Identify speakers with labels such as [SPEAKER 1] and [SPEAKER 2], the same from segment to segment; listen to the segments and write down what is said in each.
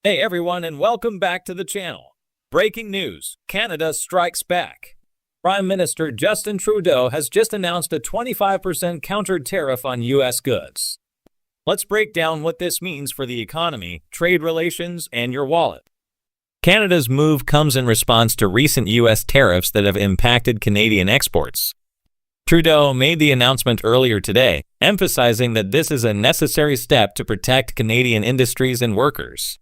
[SPEAKER 1] Hey everyone, and welcome back to the channel. Breaking news, Canada strikes back. Prime Minister Justin Trudeau has just announced a 25% counter-tariff on U.S. goods. Let's break down what this means for the economy, trade relations, and your wallet. Canada's move comes in response to recent U.S. tariffs that have impacted Canadian exports. Trudeau made the announcement earlier today, emphasizing that this is a necessary step to protect Canadian industries and workers.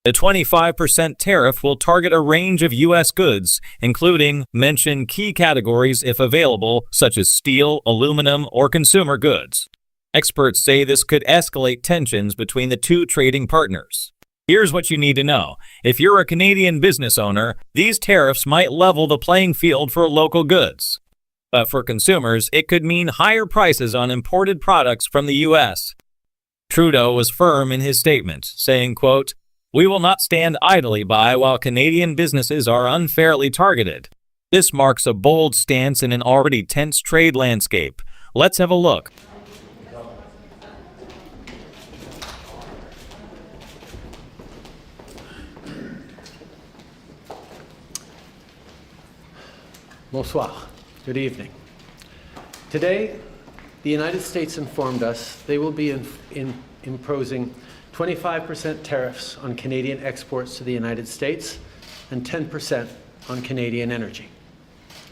[SPEAKER 1] The 25% tariff will target a range of U.S. goods, including mention key categories if available, such as steel, aluminum, or consumer goods. Experts say this could escalate tensions between the two trading partners. Here's what you need to know. If you're a Canadian business owner, these tariffs might level the playing field for local goods. But for consumers, it could mean higher prices on imported products from the U.S. Trudeau was firm in his statement, saying, quote, "We will not stand idly by while Canadian businesses are unfairly targeted." This marks a bold stance in an already tense trade landscape. Let's have a look.
[SPEAKER 2] Bonsoir. Good evening. Today, the United States informed us they will be imposing 25% tariffs on Canadian exports to the United States and 10% on Canadian energy.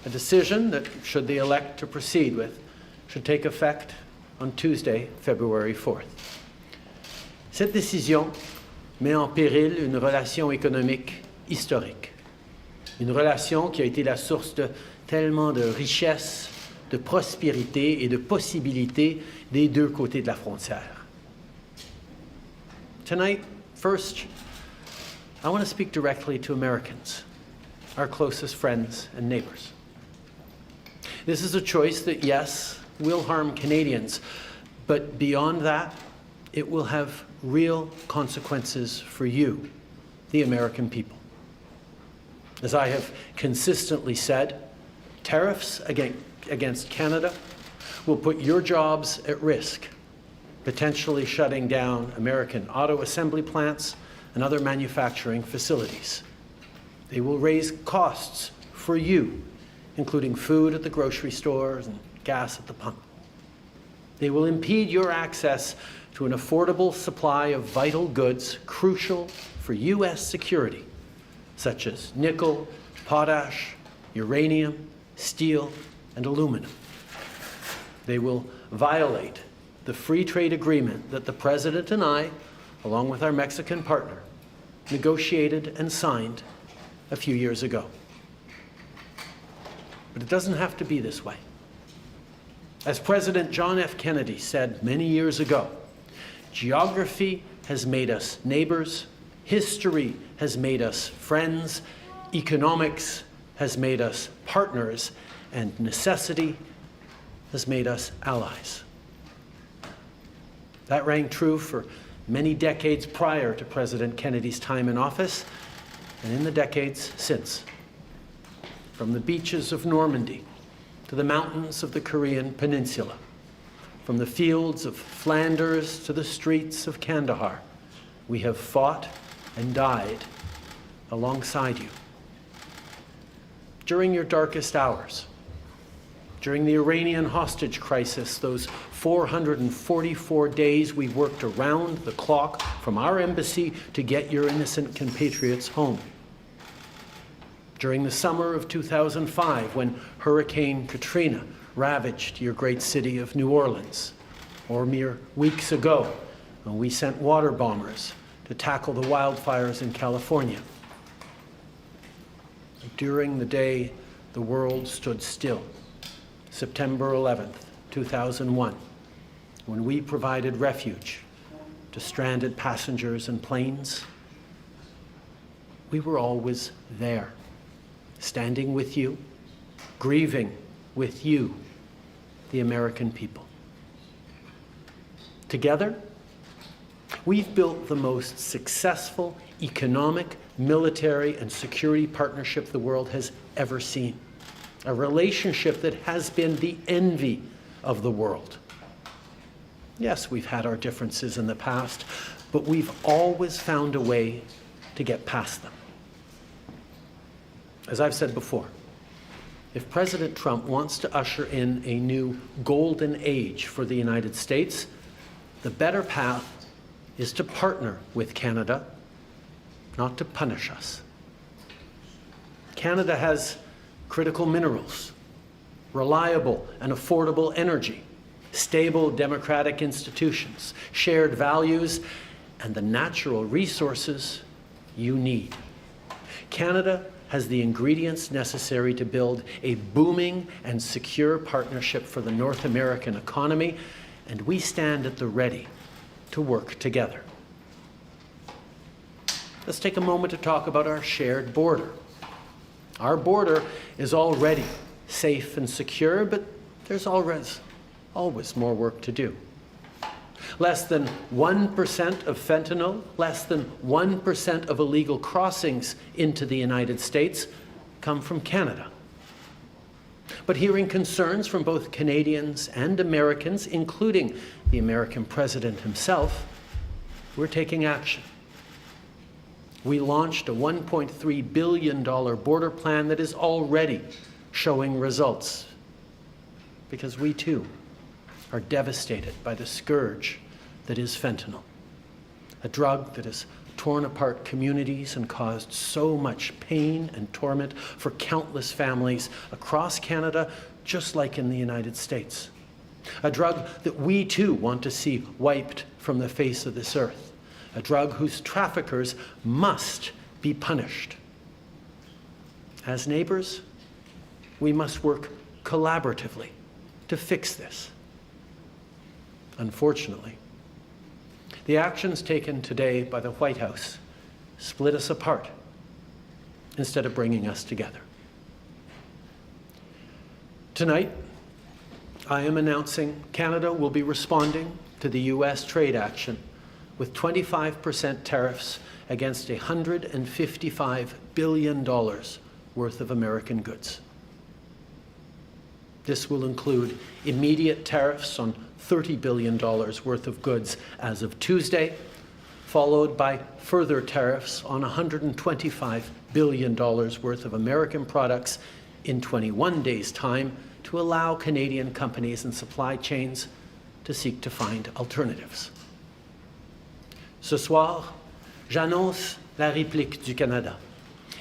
[SPEAKER 2] A decision that, should they elect to proceed with, should take effect on Tuesday, February 4th. Cette décision met en péril une relation économique historique. Une relation qui a été la source de tellement de richesse, de prospérité et de possibilités des deux côtés de la frontière. Tonight, first, I want to speak directly to Americans, our closest friends and neighbors. This is a choice that, yes, will harm Canadians, but beyond that, it will have real consequences for you, the American people. As I have consistently said, tariffs against Canada will put your jobs at risk, potentially shutting down American auto assembly plants and other manufacturing facilities. They will raise costs for you, including food at the grocery stores and gas at the pump. They will impede your access to an affordable supply of vital goods crucial for U.S. security, such as nickel, potash, uranium, steel, and aluminum. They will violate the free trade agreement that the President and I, along with our Mexican partner, negotiated and signed a few years ago. But it doesn't have to be this way. As President John F. Kennedy said many years ago, geography has made us neighbors, history has made us friends, economics has made us partners, and necessity has made us allies. That rang true for many decades prior to President Kennedy's time in office and in the decades since. From the beaches of Normandy to the mountains of the Korean Peninsula, from the fields of Flanders to the streets of Kandahar, we have fought and died alongside you. During your darkest hours, during the Iranian hostage crisis, those 444 days we worked around the clock from our embassy to get your innocent compatriots home. During the summer of 2005, when Hurricane Katrina ravaged your great city of New Orleans, or mere weeks ago, when we sent water bombers to tackle the wildfires in California. During the day the world stood still, September 11th, 2001, when we provided refuge to stranded passengers and planes, we were always there, standing with you, grieving with you, the American people. Together, we've built the most successful economic, military, and security partnership the world has ever seen. A relationship that has been the envy of the world. Yes, we've had our differences in the past, but we've always found a way to get past them. As I've said before, if President Trump wants to usher in a new golden age for the United States, the better path is to partner with Canada, not to punish us. Canada has critical minerals, reliable and affordable energy, stable democratic institutions, shared values, and the natural resources you need. Canada has the ingredients necessary to build a booming and secure partnership for the North American economy, and we stand at the ready to work together. Let's take a moment to talk about our shared border. Our border is already safe and secure, but there's always more work to do. Less than 1% of fentanyl, less than 1% of illegal crossings into the United States come from Canada. But hearing concerns from both Canadians and Americans, including the American president himself, we're taking action. We launched a $1.3 billion border plan that is already showing results, because we too are devastated by the scourge that is fentanyl, a drug that has torn apart communities and caused so much pain and torment for countless families across Canada, just like in the United States. A drug that we too want to see wiped from the face of this earth. A drug whose traffickers must be punished. As neighbors, we must work collaboratively to fix this. Unfortunately, the actions taken today by the White House split us apart instead of bringing us together. Tonight, I am announcing Canada will be responding to the U.S. trade action with 25% tariffs against $155 billion worth of American goods. This will include immediate tariffs on $30 billion worth of goods as of Tuesday, followed by further tariffs on $125 billion worth of American products in 21 days' time to allow Canadian companies and supply chains to seek to find alternatives. Ce soir, j'annonce la réplique du Canada.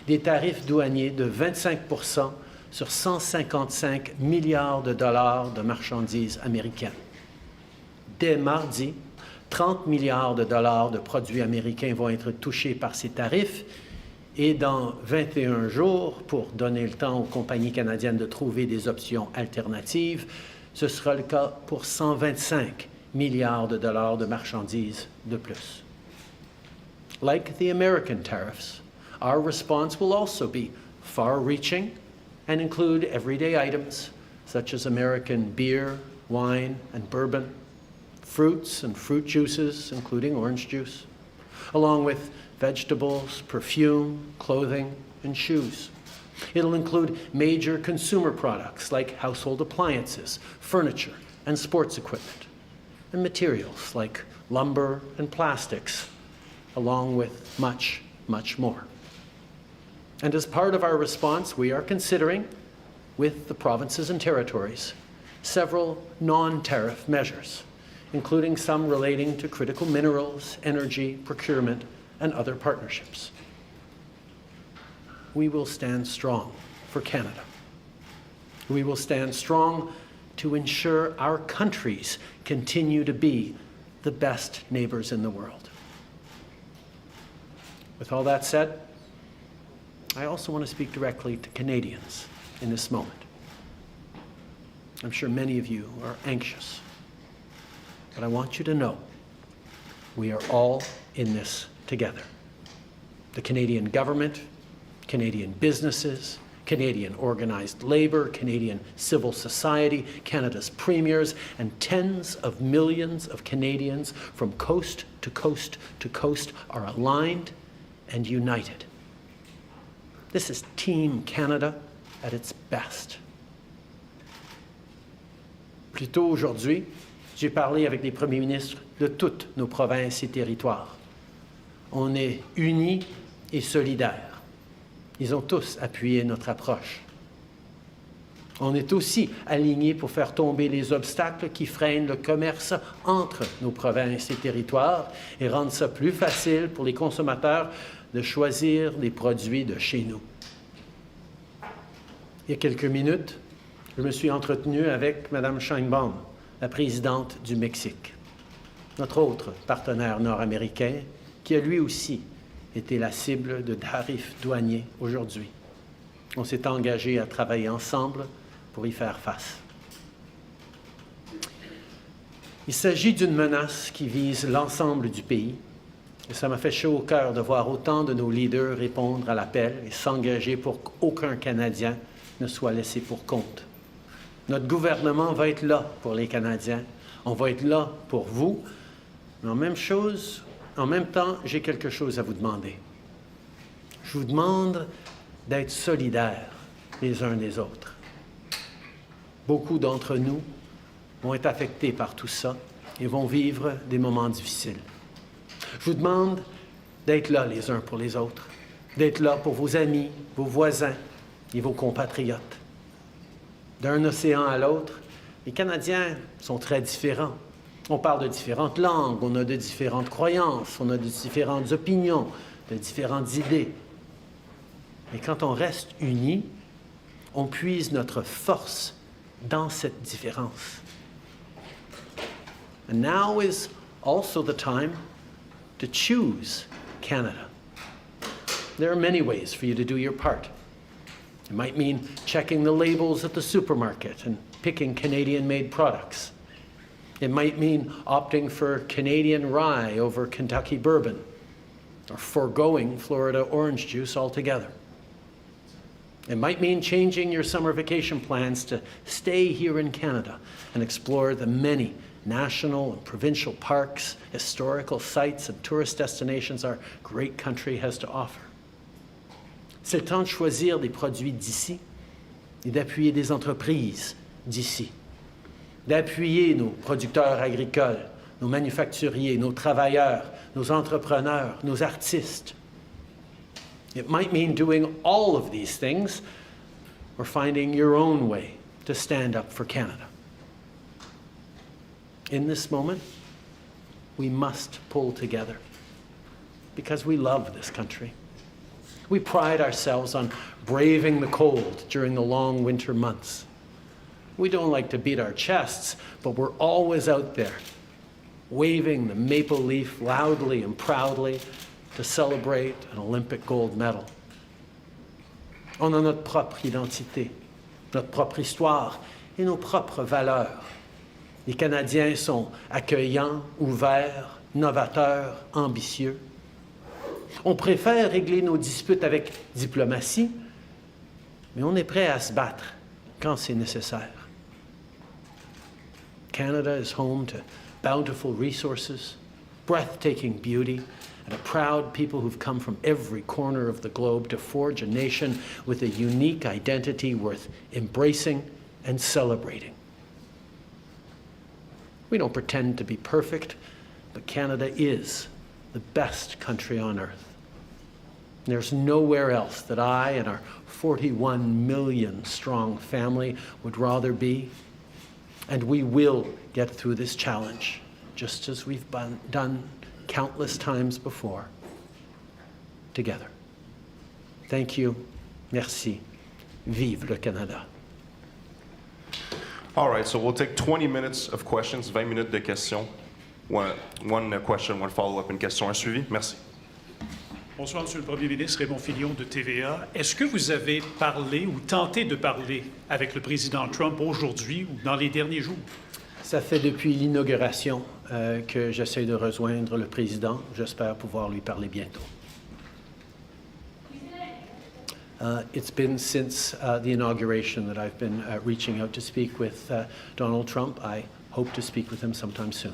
[SPEAKER 2] Des tarifs douaniers de 25% sur 155 milliards de dollars de marchandises américaines. Dès mardi, 30 milliards de dollars de produits américains vont être touchés par ces tarifs et dans 21 jours, pour donner le temps aux compagnies canadiennes de trouver des options alternatives, ce sera le cas pour 125 milliards de dollars de marchandises de plus. Like the American tariffs, our response will also be far-reaching and include everyday items such as American beer, wine, and bourbon, fruits and fruit juices, including orange juice, along with vegetables, perfume, clothing, and shoes. It'll include major consumer products like household appliances, furniture, and sports equipment, and materials like lumber and plastics, along with much, much more. And as part of our response, we are considering, with the provinces and territories, several non-tariff measures, including some relating to critical minerals, energy, procurement, and other partnerships. We will stand strong for Canada. We will stand strong to ensure our countries continue to be the best neighbors in the world. With all that said, I also want to speak directly to Canadians in this moment. I'm sure many of you are anxious, but I want you to know we are all in this together. The Canadian government, Canadian businesses, Canadian organized labor, Canadian civil society, Canada's premiers, and tens of millions of Canadians from coast to coast to coast are aligned and united. This is Team Canada at its best. Plus tôt aujourd'hui, j'ai parlé avec les premiers ministres de toutes nos provinces et territoires. On est unis et solidaire. Ils ont tous appuyé notre approche. On est aussi alignés pour faire tomber les obstacles qui freinent le commerce entre nos provinces et territoires et rendre ça plus facile pour les consommateurs de choisir des produits de chez nous. Il y a quelques minutes, je me suis entretenu avec Mme Sheinbaum, la présidente du Mexique, notre autre partenaire nord-américain, qui a lui aussi été la cible de tarifs douaniers aujourd'hui. On s'est engagé à travailler ensemble pour y faire face. Il s'agit d'une menace qui vise l'ensemble du pays, et ça m'a fait chaud au cœur de voir autant de nos leaders répondre à l'appel et s'engager pour qu'aucun Canadien ne soit laissé pour compte. Notre gouvernement va être là pour les Canadiens, on va être là pour vous, mais en même temps, j'ai quelque chose à vous demander. Je vous demande d'être solidaires les uns des autres. Beaucoup d'entre nous vont être affectés par tout ça et vont vivre des moments difficiles. Je vous demande d'être là les uns pour les autres, d'être là pour vos amis, vos voisins et vos compatriotes. D'un océan à l'autre, les Canadiens sont très différents. On parle de différentes langues, on a de différentes croyances, on a de différentes opinions, de différentes idées. Mais quand on reste unis, on puise notre force dans cette différence. And now is also the time to choose Canada. There are many ways for you to do your part. It might mean checking the labels at the supermarket and picking Canadian-made products. It might mean opting for Canadian rye over Kentucky bourbon, or foregoing Florida orange juice altogether. It might mean changing your summer vacation plans to stay here in Canada and explore the many national and provincial parks, historical sites, and tourist destinations our great country has to offer. C'est le temps de choisir des produits d'ici et d'appuyer des entreprises d'ici, d'appuyer nos producteurs agricoles, nos manufacturiers, nos travailleurs, nos entrepreneurs, nos artistes. It might mean doing all of these things or finding your own way to stand up for Canada. In this moment, we must pull together because we love this country. We pride ourselves on braving the cold during the long winter months. We don't like to beat our chests, but we're always out there, waving the maple leaf loudly and proudly to celebrate an Olympic gold medal. On a notre propre identité, notre propre histoire et nos propres valeurs. Les Canadiens sont accueillants, ouverts, novateurs, ambitieux. On préfère régler nos disputes avec diplomatie, mais on est prêt à se battre quand c'est nécessaire. Canada is home to bountiful resources, breathtaking beauty, and a proud people who've come from every corner of the globe to forge a nation with a unique identity worth embracing and celebrating. We don't pretend to be perfect, but Canada is the best country on earth. There's nowhere else that I and our 41 million strong family would rather be, and we will get through this challenge, just as we've done countless times before, together. Thank you. Merci. Vive le Canada.
[SPEAKER 3] All right, so we'll take 20 minutes of questions, 20 minutes de questions. One question, one follow-up, une question, un suivi. Merci.
[SPEAKER 4] Bonsoir, Monsieur le Premier ministre, Raymond Filion de TVA. Est-ce que vous avez parlé ou tenté de parler avec le président Trump aujourd'hui ou dans les derniers jours?
[SPEAKER 2] Ça fait depuis l'inauguration que j'essaie de rejoindre le président. J'espère pouvoir lui parler bientôt. It's been since the inauguration that I've been reaching out to speak with Donald Trump. I hope to speak with him sometime soon.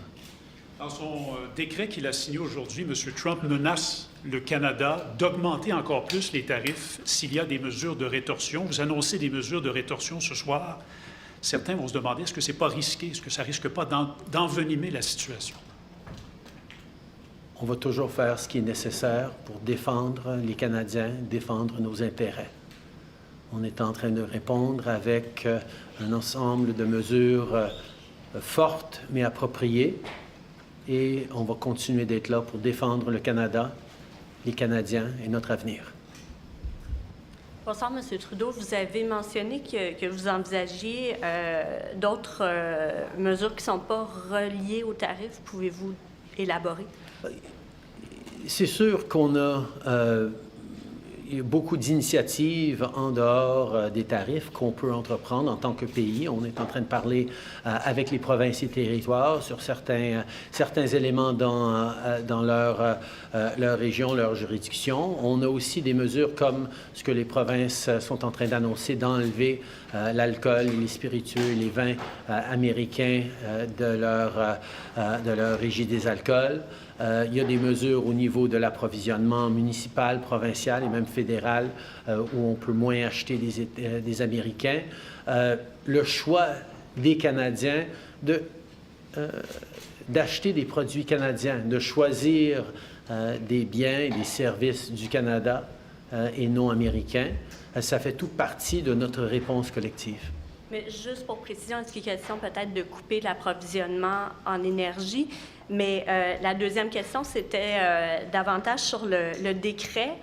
[SPEAKER 4] Dans son décret qu'il a signé aujourd'hui, M. Trump menace le Canada d'augmenter encore plus les tarifs s'il y a des mesures de rétorsion. Vous annoncez des mesures de rétorsion ce soir. Certains vont se demander, est-ce que ce n'est pas risqué? Est-ce que ça ne risque pas d'envenimer la situation?
[SPEAKER 2] on va toujours faire ce qui est nécessaire pour défendre les Canadiens, défendre nos intérêts. On est en train de répondre avec un ensemble de mesures fortes mais appropriées et on va continuer d'être là pour défendre le Canada, les Canadiens et notre avenir.
[SPEAKER 5] Bonsoir, M. Trudeau. Vous avez mentionné que vous envisagiez d'autres mesures qui ne sont pas reliées aux tarifs. Pouvez-vous élaborer?
[SPEAKER 2] C'est sûr qu'on a il y a beaucoup d'initiatives en dehors des tarifs qu'on peut entreprendre en tant que pays. On est en train de parler avec les provinces et territoires sur certains éléments dans leur région, leur juridiction. On a aussi des mesures comme ce que les provinces sont en train d'annoncer, d'enlever l'alcool, les spiritueux, les vins américains de leur régie des alcools. Il y a des mesures au niveau de l'approvisionnement municipal, provincial et même fédéral où on peut moins acheter des Américains. Le choix des Canadiens d'acheter des produits canadiens, de choisir des biens et des services du Canada et non américains, ça fait toute partie de notre réponse collective.
[SPEAKER 5] Mais juste pour précision, est-ce qu'il est question peut-être de couper l'approvisionnement en énergie? Mais la deuxième question, c'était davantage sur le décret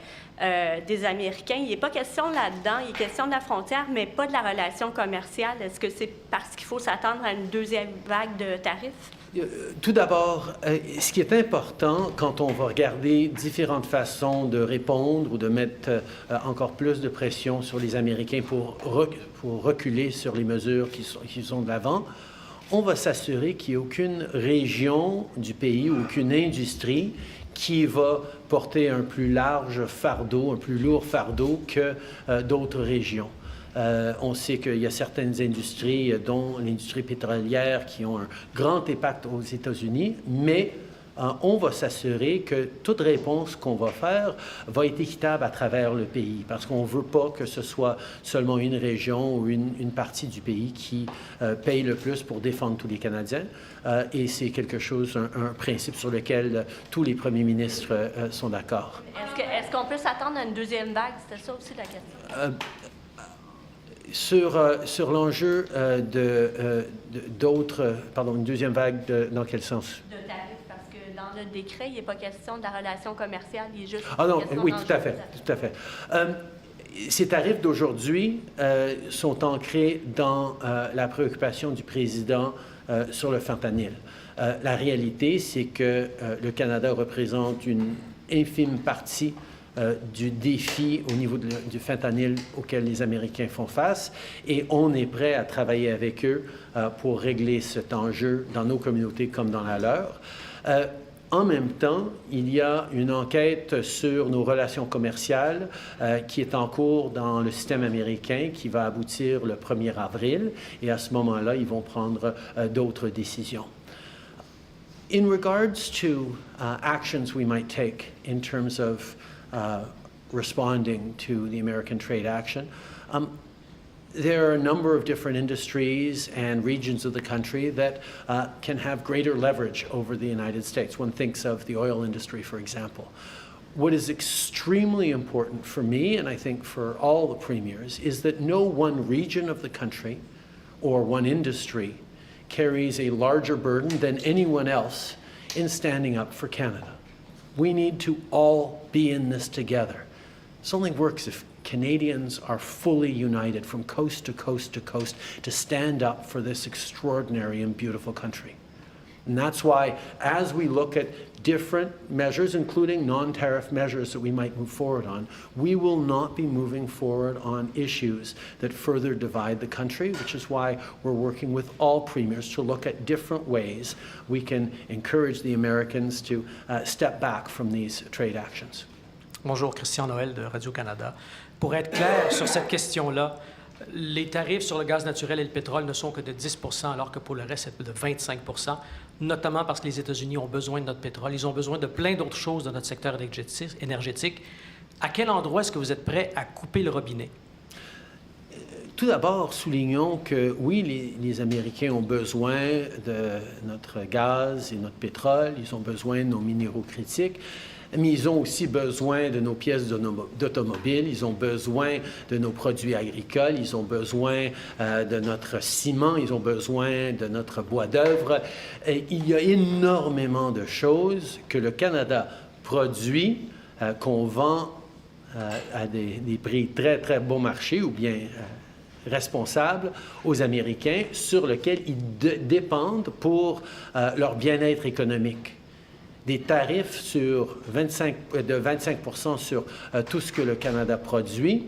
[SPEAKER 5] des Américains. Il n'est pas question là-dedans, il est question de la frontière, mais pas de la relation commerciale. Est-ce que c'est parce qu'il faut s'attendre à une deuxième vague de tarifs?
[SPEAKER 2] Tout d'abord, ce qui est important quand on va regarder différentes façons de répondre ou de mettre encore plus de pression sur les Américains pour reculer sur les mesures qui sont de l'avant, on va s'assurer qu'il n'y a aucune région du pays ou aucune industrie qui va porter un plus large fardeau, un plus lourd fardeau que d'autres régions. On sait qu'il y a certaines industries, dont l'industrie pétrolière, qui ont un grand impact aux États-Unis, mais on va s'assurer que toute réponse qu'on va faire va être équitable à travers le pays, parce qu'on ne veut pas que ce soit seulement une région ou une partie du pays qui paye le plus pour défendre tous les Canadiens. Et c'est quelque chose, un principe sur lequel tous les premiers ministres sont d'accord.
[SPEAKER 5] Est-ce qu'on peut s'attendre à une deuxième vague? C'était ça aussi la question.
[SPEAKER 2] Sur l'enjeu une deuxième vague, dans quel sens?
[SPEAKER 5] De tarifs, parce que dans le décret, il n'est pas question de la relation commerciale, il est juste
[SPEAKER 2] Ah non,
[SPEAKER 5] question
[SPEAKER 2] oui, tout à fait. Ces tarifs d'aujourd'hui sont ancrés dans la préoccupation du président sur le fentanyl. La réalité, c'est que le Canada représente une infime partie du défi au niveau du fentanyl auquel les Américains font face et on est prêt à travailler avec eux pour régler cet enjeu dans nos communautés comme dans la leur. En même temps, il y a une enquête sur nos relations commerciales qui est en cours dans le système américain qui va aboutir le 1er avril et à ce moment-là, ils vont prendre d'autres décisions. In regards to actions we might take in terms of responding to the American trade action. There are a number of different industries and regions of the country that can have greater leverage over the United States. One thinks of the oil industry, for example. What is extremely important for me, and I think for all the premiers, is that no one region of the country or one industry carries a larger burden than anyone else in standing up for Canada. We need to all be in this together. This only works if Canadians are fully united from coast to coast to coast to stand up for this extraordinary and beautiful country. And that's why, as we look at different measures, including non-tariff measures that we might move forward on, we will not be moving forward on issues that further divide the country, which is why we're working with all premiers to look at different ways we can encourage the Americans to step back from these trade actions.
[SPEAKER 6] Bonjour, Christian Noël de Radio-Canada. Pour être clair sur cette question-là, les tarifs sur le gaz naturel et le pétrole ne sont que de 10 % alors que pour le reste, c'est de 25 %, notamment parce que les États-Unis ont besoin de notre pétrole. Ils ont besoin de plein d'autres choses dans notre secteur énergétique. À quel endroit est-ce que vous êtes prêt à couper le robinet?
[SPEAKER 2] Tout d'abord, soulignons que oui, les Américains ont besoin de notre gaz et notre pétrole, ils ont besoin de nos minéraux critiques, mais ils ont aussi besoin de nos pièces d'automobile, ils ont besoin de nos produits agricoles, ils ont besoin de notre ciment, ils ont besoin de notre bois d'œuvre. Il y a énormément de choses que le Canada produit, qu'on vend à des prix très, très bon marché ou bien responsables aux Américains sur lesquels ils dépendent pour leur bien-être économique. Des tarifs de 25% sur tout ce que le Canada produit,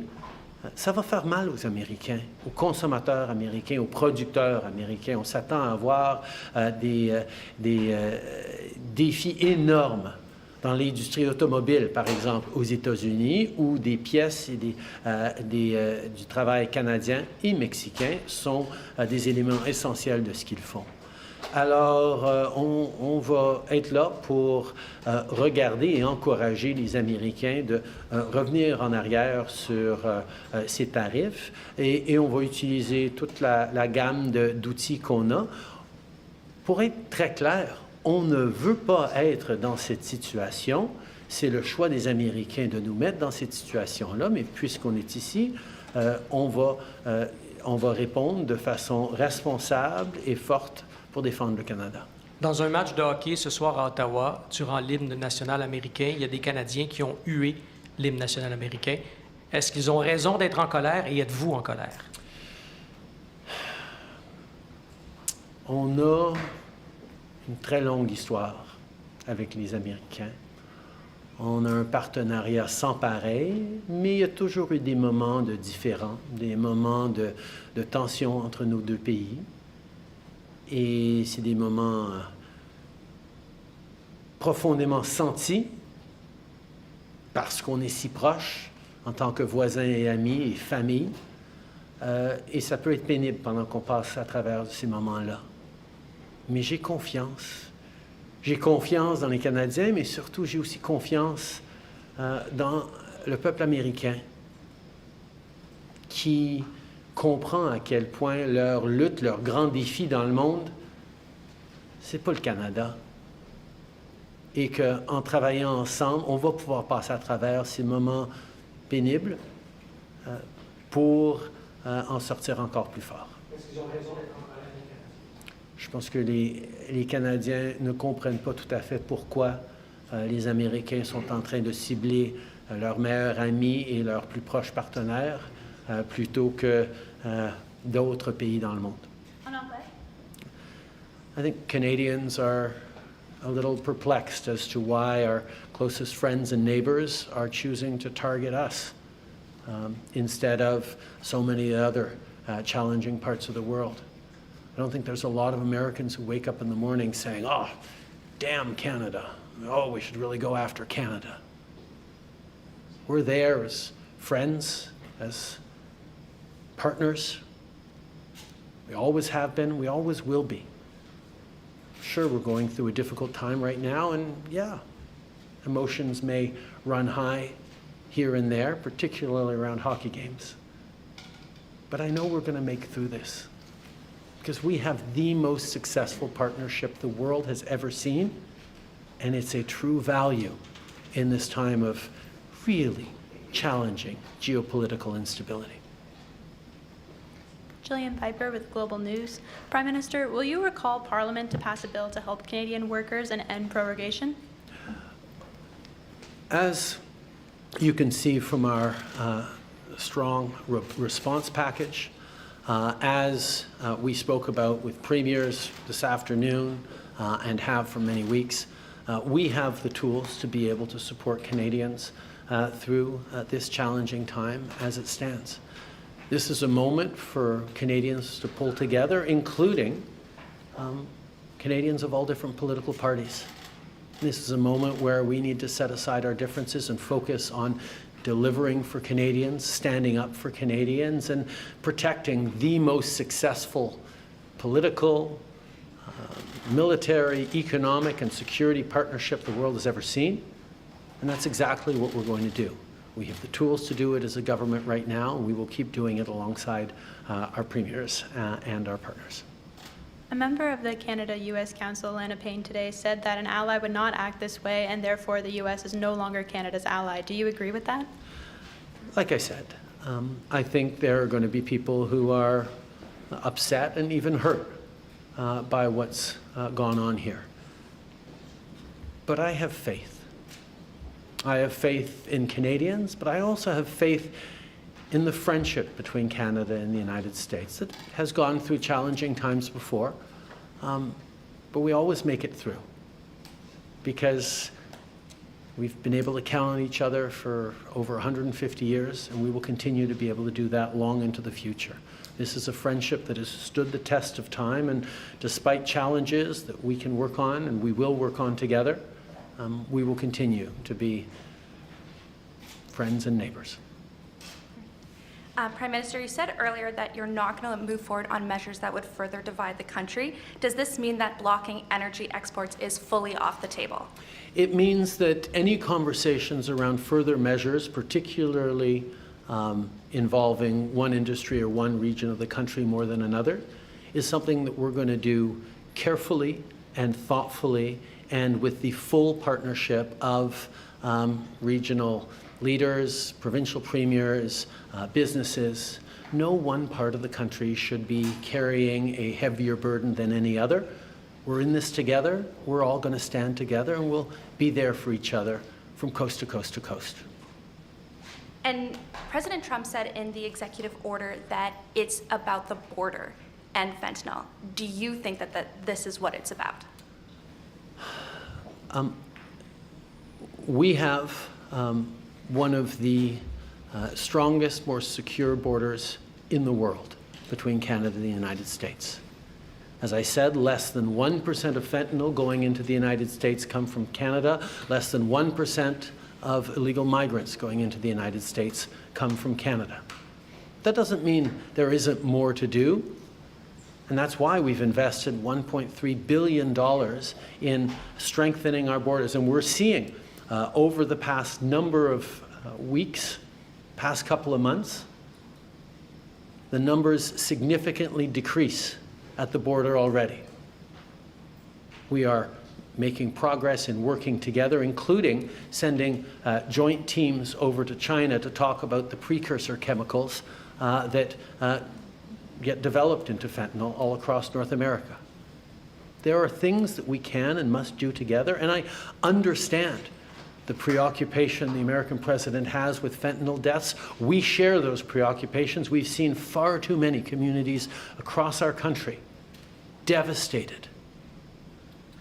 [SPEAKER 2] ça va faire mal aux Américains, aux consommateurs américains, aux producteurs américains. On s'attend à avoir des défis énormes dans l'industrie automobile, par exemple, aux États-Unis, où des pièces et du travail canadien et mexicain sont des éléments essentiels de ce qu'ils font. Alors, on va être là pour regarder et encourager les Américains de revenir en arrière sur ces tarifs et on va utiliser toute la gamme d'outils qu'on a. Pour être très clair, on ne veut pas être dans cette situation. C'est le choix des Américains de nous mettre dans cette situation-là, mais puisqu'on est ici, on va répondre de façon responsable et forte pour défendre le Canada.
[SPEAKER 6] Dans un match de hockey ce soir à Ottawa, durant l'hymne national américain, il y a des Canadiens qui ont hué l'hymne national américain. Est-ce qu'ils ont raison d'être en colère et êtes-vous en colère?
[SPEAKER 2] On a une très longue histoire avec les Américains. On a un partenariat sans pareil, mais il y a toujours eu des moments de différends, des moments de tension entre nos deux pays. Et c'est des moments profondément sentis parce qu'on est si proches en tant que voisins et amis et famille. Et ça peut être pénible pendant qu'on passe à travers ces moments-là. Mais j'ai confiance. J'ai confiance dans les Canadiens, mais surtout j'ai aussi confiance dans le peuple américain qui comprend à quel point leur lutte, leur grand défi dans le monde, c'est pas le Canada. Et qu'en travaillant ensemble, on va pouvoir passer à travers ces moments pénibles pour en sortir encore plus fort.
[SPEAKER 6] Est-ce qu'ils ont raison d'être en colère, les Canadiens?
[SPEAKER 2] Je pense que les Canadiens ne comprennent pas tout à fait pourquoi les Américains sont en train de cibler leurs meilleurs amis et leurs plus proches partenaires plutôt que d'autres pays dans le monde.
[SPEAKER 5] En anglais?
[SPEAKER 2] I think Canadians are a little perplexed as to why our closest friends and neighbors are choosing to target us instead of so many other challenging parts of the world. I don't think there's a lot of Americans who wake up in the morning saying, oh, damn Canada. Oh, we should really go after Canada. We're there as friends, as partners. We always have been, we always will be. Sure, we're going through a difficult time right now, and yeah, emotions may run high here and there, particularly around hockey games. But I know we're going to make it through this because we have the most successful partnership the world has ever seen, and it's a true value in this time of really challenging geopolitical instability.
[SPEAKER 7] Jillian Piper with Global News. Prime Minister, will you recall Parliament to pass a bill to help Canadian workers and end prorogation?
[SPEAKER 2] As you can see from our strong response package, as we spoke about with premiers this afternoon and have for many weeks, we have the tools to be able to support Canadians through this challenging time as it stands. This is a moment for Canadians to pull together, including Canadians of all different political parties. This is a moment where we need to set aside our differences and focus on delivering for Canadians, standing up for Canadians, and protecting the most successful political, military, economic, and security partnership the world has ever seen. And that's exactly what we're going to do. We have the tools to do it as a government right now, and we will keep doing it alongside our premiers and our partners.
[SPEAKER 7] A member of the Canada-U.S. Council, Lana Payne, today said that an ally would not act this way, and therefore the U.S. is no longer Canada's ally. Do you agree with that?
[SPEAKER 2] Like I said, I think there are going to be people who are upset and even hurt by what's gone on here. But I have faith. I have faith in Canadians, but I also have faith in the friendship between Canada and the United States that has gone through challenging times before, but we always make it through because we've been able to count on each other for over 150 years, and we will continue to be able to do that long into the future. This is a friendship that has stood the test of time, and despite challenges that we can work on and we will work on together, we will continue to be friends and neighbors.
[SPEAKER 8] Prime Minister, you said earlier that you're not going to move forward on measures that would further divide the country. Does this mean that blocking energy exports is fully off the table?
[SPEAKER 2] It means that any conversations around further measures, particularly involving one industry or one region of the country more than another, is something that we're going to do carefully and thoughtfully and with the full partnership of regional leaders, provincial premiers, businesses. No one part of the country should be carrying a heavier burden than any other. We're in this together. We're all going to stand together, and we'll be there for each other from coast to coast to coast.
[SPEAKER 8] And President Trump said in the executive order that it's about the border and fentanyl. Do you think that this is what it's about? We have one of the strongest, more secure borders in the world between Canada and the United States. As I said, less than 1% of fentanyl going into the United States come from Canada. Less than 1% of illegal migrants going into the United States come from Canada. That doesn't mean there isn't more to do. And that's why we've invested $1.3 billion in strengthening our borders. And we're seeing over the past number of weeks, past couple of months, the numbers significantly decrease at the border already. We are making progress in working together, including sending joint teams over to China to talk about the precursor chemicals that get developed into fentanyl all across North America. There are things that we can and must do together, and I understand the preoccupation the American president has with fentanyl deaths. We share those preoccupations. We've seen far too many communities across our country devastated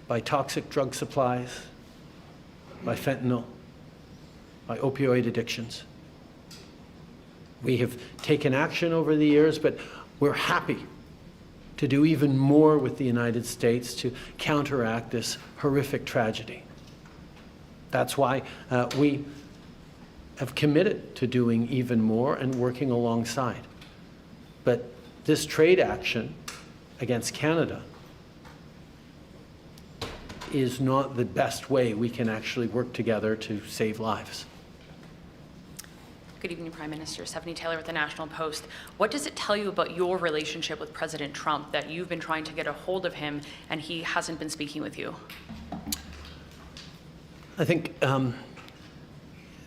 [SPEAKER 8] by toxic drug supplies, by fentanyl, by opioid addictions. We have taken action over the years, but we're happy to do even more with the United States to counteract this horrific tragedy. That's why we have committed to doing even more and working alongside. But this trade action against Canada is not the best way we can actually work together to save lives.
[SPEAKER 9] Good evening, Prime Minister. Stephanie Taylor with the National Post. What does it tell you about your relationship with President Trump that you've been trying to get a hold of him and he hasn't been speaking with you?
[SPEAKER 2] I think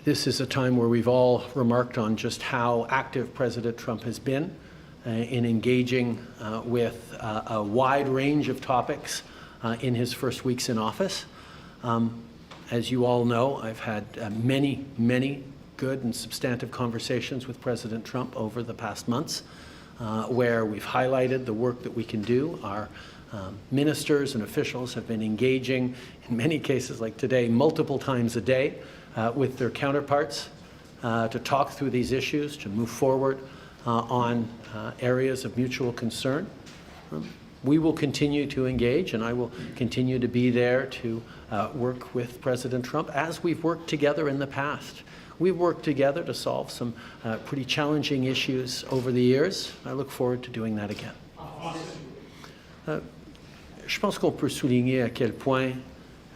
[SPEAKER 2] this is a time where we've all remarked on just how active President Trump has been in engaging with a wide range of topics in his first weeks in office. As you all know, I've had many good and substantive conversations with President Trump over the past months, where we've highlighted the work that we can do. Our ministers and officials have been engaging, in many cases like today, multiple times a day with their counterparts to talk through these issues, to move forward on areas of mutual concern. We will continue to engage, and I will continue to be there to work with President Trump as we've worked together in the past. We've worked together to solve some pretty challenging issues over the years. I look forward to doing that again. Je pense qu'on peut souligner à quel point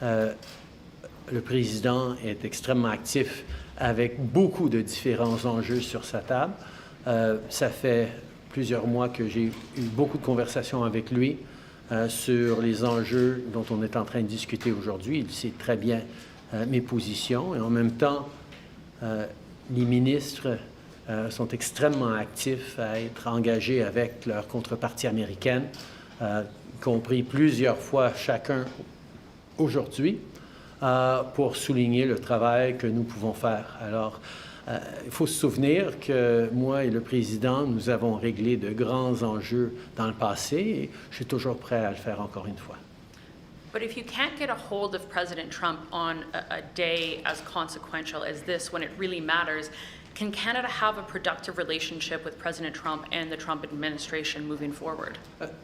[SPEAKER 2] le président est extrêmement actif
[SPEAKER 8] avec beaucoup de différents enjeux sur sa table. Ça fait plusieurs mois que j'ai eu beaucoup de conversations avec lui sur les enjeux dont on est en train de discuter aujourd'hui. Il sait très bien mes positions et en même temps, les ministres sont extrêmement actifs à être engagés avec leur contrepartie américaine, y compris plusieurs fois chacun aujourd'hui, pour souligner le travail que nous pouvons faire. Alors, il faut se souvenir que moi et le président, nous avons réglé de grands enjeux dans le passé et je suis toujours prêt à le faire encore une fois.
[SPEAKER 9] But if you can't get a hold of President Trump on a day as consequential as this, when it really matters, can Canada have a productive relationship with President Trump and the Trump administration moving forward?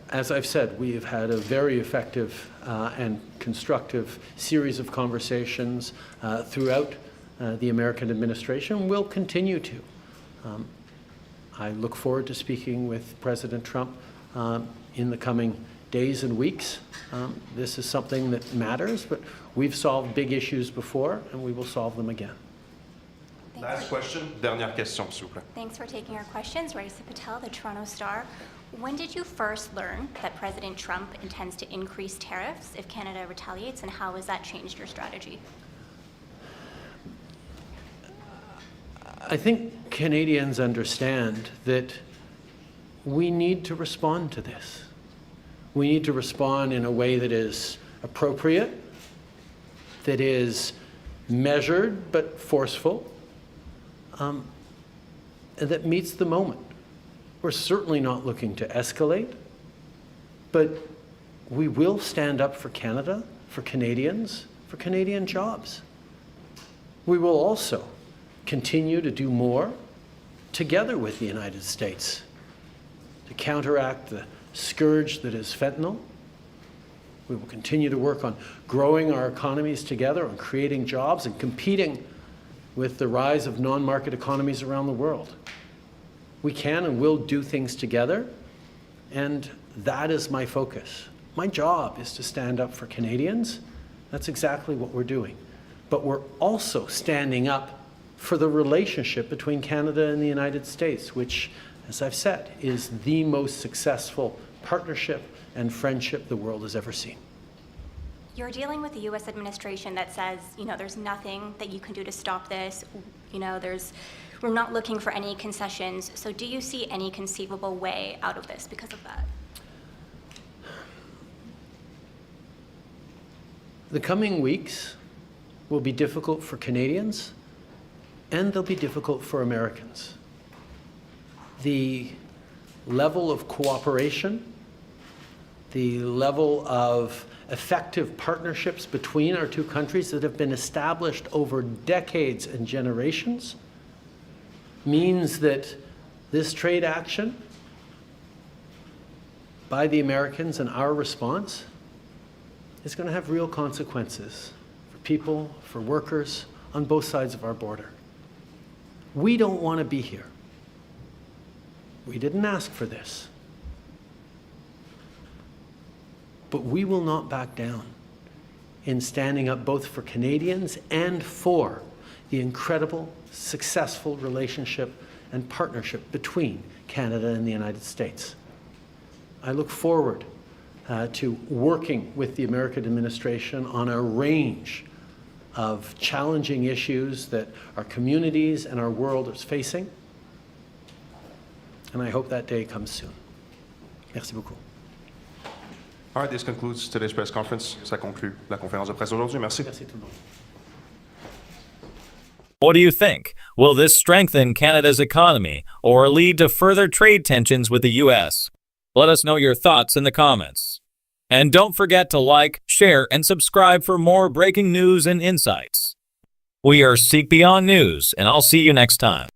[SPEAKER 8] As I've said, we have had a very effective and constructive series of conversations throughout the American administration. We'll continue to. I look forward to speaking with President Trump in the coming days and weeks. This is something that matters, but we've solved big issues before, and we will solve them again.
[SPEAKER 3] Last question, dernière question, s'il vous plaît.
[SPEAKER 10] Thanks for taking our questions. Raisa Patel, the Toronto Star. When did you first learn that President Trump intends to increase tariffs if Canada retaliates, and how has that changed your strategy?
[SPEAKER 8] I think Canadians understand that we need to respond to this. We need to respond in a way that is appropriate, that is measured but forceful, and that meets the moment. We're certainly not looking to escalate, but we will stand up for Canada, for Canadians, for Canadian jobs. We will also continue to do more together with the United States to counteract the scourge that is fentanyl. We will continue to work on growing our economies together, on creating jobs and competing with the rise of non-market economies around the world. We can and will do things together, and that is my focus. My job is to stand up for Canadians. That's exactly what we're doing. But we're also standing up for the relationship between Canada and the United States, which, as I've said, is the most successful partnership and friendship the world has ever seen.
[SPEAKER 10] You're dealing with the U.S. administration that says, there's nothing that you can do to stop this. We're not looking for any concessions. So do you see any conceivable way out of this because of that?
[SPEAKER 8] The coming weeks will be difficult for Canadians, and they'll be difficult for Americans. The level of cooperation, the level of effective partnerships between our two countries that have been established over decades and generations means that this trade action by the Americans and our response is going to have real consequences for people, for workers on both sides of our border. We don't want to be here. We didn't ask for this. But we will not back down in standing up both for Canadians and for the incredible, successful relationship and partnership between Canada and the United States. I look forward to working with the American administration on a range of challenging issues that our communities and our world is facing. And I hope that day comes soon. Merci beaucoup.
[SPEAKER 3] All right, this concludes today's press conference. Ça conclut la conférence de presse aujourd'hui. Merci.
[SPEAKER 8] Merci tout le monde.
[SPEAKER 1] What do you think? Will this strengthen Canada's economy or lead to further trade tensions with the U.S.? Let us know your thoughts in the comments. And don't forget to like, share, and subscribe for more breaking news and insights. We are Seek Beyond News, and I'll see you next time.